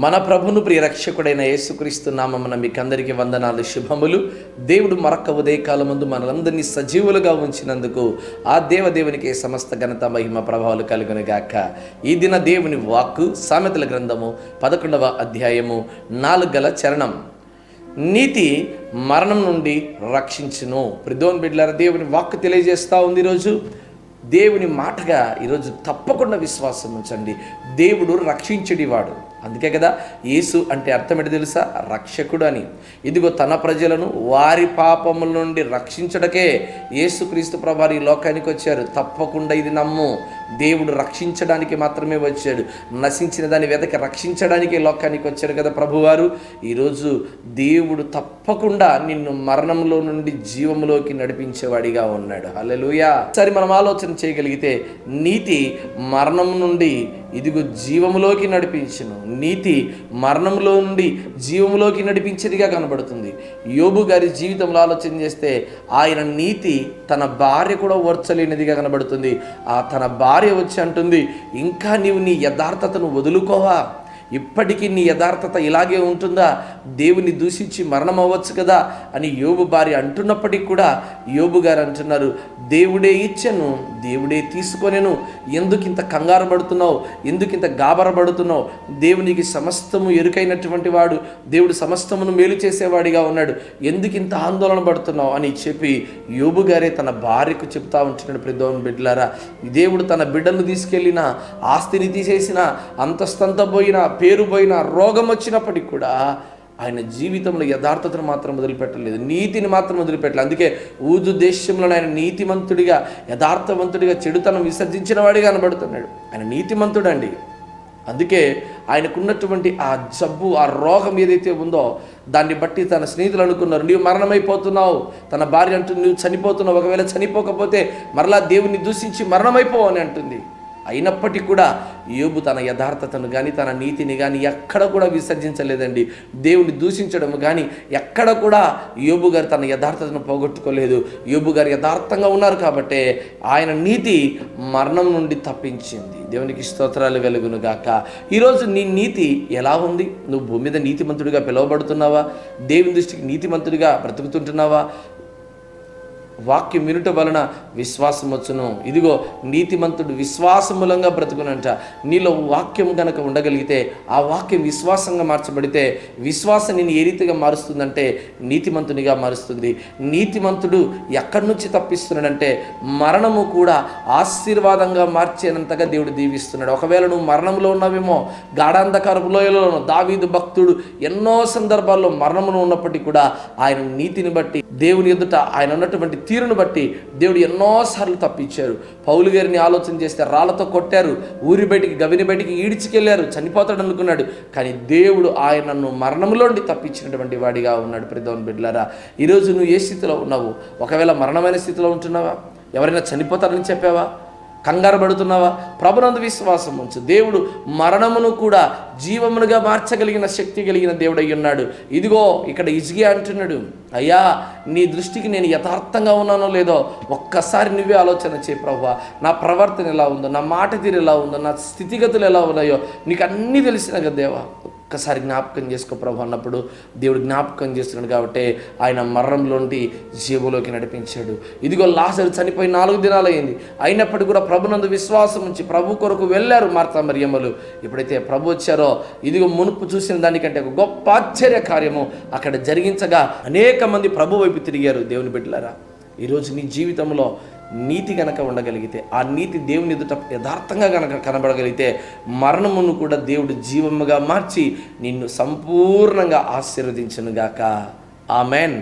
మన ప్రభును ప్రియరక్షకుడైన యేసుక్రీస్తు నామమున మీకందరికీ వందనాలు, శుభములు. దేవుడు మరొక్క ఉదయకాలం ముందు మనలందరినీ సజీవులుగా ఉంచినందుకు ఆ దేవదేవునికి సమస్త ఘనత మహిమ ప్రభావాలు కలుగునుగాక. ఈ దిన దేవుని వాక్కు సామెతల గ్రంథము 11వ అధ్యాయము 4 చరణం. నీతి మరణం నుండి రక్షించును. ప్రిదోన్ బిడ్డలారా, దేవుని వాక్కు తెలియజేస్తూ ఉంది. ఈరోజు దేవుని మాటగా ఈరోజు తప్పకుండా విశ్వాసం ఉంచండి. దేవుడు రక్షించుడివాడు. అందుకే కదా యేసు అంటే అర్థం ఏంటి తెలుసా? రక్షకుడు అని. ఇదిగో తన ప్రజలను వారి పాపముల నుండి రక్షించడకే యేసుక్రీస్తు ప్రభువారు ఈ లోకానికి వచ్చారు. తప్పకుండా ఇది నమ్ము. దేవుడు రక్షించడానికి మాత్రమే వచ్చాడు. నశించిన దాని వెదకి రక్షించడానికి లోకానికి వచ్చాడు కదా ప్రభువారు. ఈరోజు దేవుడు తప్పకుండా నిన్ను మరణంలో నుండి జీవములోకి నడిపించేవాడిగా ఉన్నాడు. హల్లెలూయా. సరే, మనం ఆలోచన చేయగలిగితే నీతి మరణం నుండి ఇదిగో జీవములోకి నడిపించును. నీతి మరణంలో నుండి జీవములోకి నడిపించేదిగా కనబడుతుంది. యోబు గారి జీవితంలో ఆలోచన చేస్తే ఆయన నీతి తన భార్య కూడా ఓర్చలేనిదిగా కనబడుతుంది. ఆ తన భార్య వచ్చి అంటుంది, ఇంకా నీవు నీ యథార్థతను వదులుకోవా? ఇప్పటికీ నీ యథార్థత ఇలాగే ఉంటుందా? దేవుని దూషించి మరణం అవ్వచ్చు కదా అని యోబు భార్య అంటున్నప్పటికీ కూడా యోబు గారు అంటున్నారు, దేవుడే ఇచ్చెను, దేవుడే తీసుకొనెను. ఎందుకు ఇంత కంగారు పడుతున్నావు? ఎందుకు ఇంత గాబరపడుతున్నావు? దేవునికి సమస్తము ఎరుకైనటువంటి వాడు, దేవుడు సమస్తమును మేలు చేసేవాడిగా ఉన్నాడు, ఎందుకు ఇంత ఆందోళన పడుతున్నావు అని చెప్పి యోబు గారే తన భార్యకు చెప్తా ఉంటున్నాడు. ప్రిదోన్ బిడ్డలారా, దేవుడు తన బిడ్డను తీసుకెళ్ళిన, ఆస్తిని తీసేసిన, అంతస్తంతా పోయిన, పేరు పోయిన, రోగం వచ్చినప్పటికి కూడా ఆయన జీవితంలో యథార్థతను మాత్రం వదిలిపెట్టలేదు, నీతిని మాత్రం వదిలిపెట్టలేదు. అందుకే ఊజు దేశంలో ఆయన నీతిమంతుడిగా, యథార్థవంతుడిగా, చెడుతనం విసర్జించిన వాడిగా కనబడుతున్నాడు. ఆయన నీతిమంతుడండి. అందుకే ఆయనకున్నటువంటి ఆ జబ్బు, ఆ రోగం ఏదైతే ఉందో దాన్ని బట్టి తన స్నేహితులు అనుకున్నారు, నీవు మరణమైపోతున్నావు. తన భార్య అంటుంది, నువ్వు చనిపోతున్నావు, ఒకవేళ చనిపోకపోతే మరలా దేవుని దూషించి మరణమైపోవు అని అంటుంది. అయినప్పటికీ కూడా యోబు తన యథార్థతను కానీ తన నీతిని కానీ ఎక్కడ కూడా విసర్జించలేదండి. దేవుని దూషించడం కానీ ఎక్కడ కూడా యోబు గారు తన యథార్థతను పోగొట్టుకోలేదు. యోబు గారు యథార్థంగా ఉన్నారు కాబట్టే ఆయన నీతి మరణం నుండి తప్పించింది. దేవునికి స్తోత్రాలు కలుగును గాక. ఈరోజు నీ నీతి ఎలా ఉంది? నువ్వు భూమి మీద నీతిమంతుడిగా పిలువబడుతున్నావా? దేవుని దృష్టికి నీతిమంతుడిగా బ్రతుకుతుంటున్నావా? వాక్యం వినుట వలన విశ్వాసం వచ్చును. ఇదిగో నీతిమంతుడు విశ్వాసం మూలంగా బ్రతుకునంట. నీలో వాక్యం కనుక ఉండగలిగితే, ఆ వాక్యం విశ్వాసంగా మార్చబడితే, విశ్వాసం నేను ఏ రీతిగా మారుస్తుందంటే నీతిమంతునిగా మారుస్తుంది. నీతిమంతుడు ఎక్కడి నుంచి తప్పిస్తున్నాడంటే మరణము కూడా ఆశీర్వాదంగా మార్చేనంతగా దేవుడు దీవిస్తున్నాడు. ఒకవేళ నువ్వు మరణంలో ఉన్నావేమో, గాఢాంధకారపు లోయలోనూ దావీదు భక్తుడు ఎన్నో సందర్భాల్లో మరణంలో ఉన్నప్పటికీ కూడా ఆయన నీతిని బట్టి, దేవుని ఎదుట ఆయన ఉన్నటువంటి తీరును బట్టి దేవుడు ఎన్నోసార్లు తప్పించారు. పౌలు గారిని ఆలోచన చేస్తే రాళ్లతో కొట్టారు, ఊరి బయటికి, గవిని బయటికి ఈడ్చికెళ్ళారు, చనిపోతాడు అనుకున్నాడు. కానీ దేవుడు ఆయనను మరణంలోండి తప్పించినటువంటి వాడిగా ఉన్నాడు. ప్రిదోన్ బిడ్డలారా, ఈరోజు నువ్వు ఏ స్థితిలో ఉన్నావు? ఒకవేళ మరణమైన స్థితిలో ఉంటున్నావా? ఎవరైనా చనిపోతారని చెప్పావా? కంగారు పడుతున్నావా? ప్రభునందు విశ్వాసం ఉంచు. దేవుడు మరణమును కూడా జీవమునుగా మార్చగలిగిన శక్తి కలిగిన దేవుడై ఉన్నాడు. ఇదిగో ఇక్కడ హిజ్కియా అంటున్నాడు, అయ్యా నీ దృష్టికి నేను యథార్థంగా ఉన్నానో లేదో ఒక్కసారి నువ్వే ఆలోచన చేయి ప్రభువా. నా ప్రవర్తన ఎలా ఉందో, నా మాట తీరు ఎలా ఉందో, నా స్థితిగతులు ఎలా ఉన్నాయో నీకు అన్నీ తెలిసిన కదా దేవా, ఒక్కసారి జ్ఞాపకం చేసుకో ప్రభు అన్నప్పుడు దేవుడు జ్ఞాపకం చేస్తున్నాడు. కాబట్టి ఆయన మరణంలోంటి జీవంలోకి నడిపించాడు. ఇదిగో లాజరు చనిపోయి 4 దినాలు అయింది. అయినప్పటికీ కూడా ప్రభునందు విశ్వాసం ఉంచి ప్రభు కొరకు వెళ్ళారు మార్తా మరియమ్మలు. ఎప్పుడైతే ప్రభు వచ్చారో ఇదిగో మునుపు చూసిన దానికంటే ఒక గొప్ప ఆశ్చర్య కార్యము అక్కడ జరిగించగా అనేక మంది ప్రభు వైపు తిరిగారు. దేవుని బిడ్డలారా, ఈరోజు నీ జీవితంలో నీతి కనుక ఉండగలిగితే, ఆ నీతి దేవుని ఎదుట యథార్థంగా కనుక కనబడగలిగితే మరణమును కూడా దేవుడు జీవముగా మార్చి నిన్ను సంపూర్ణంగా ఆశీర్వదించునుగాక. ఆమెన్.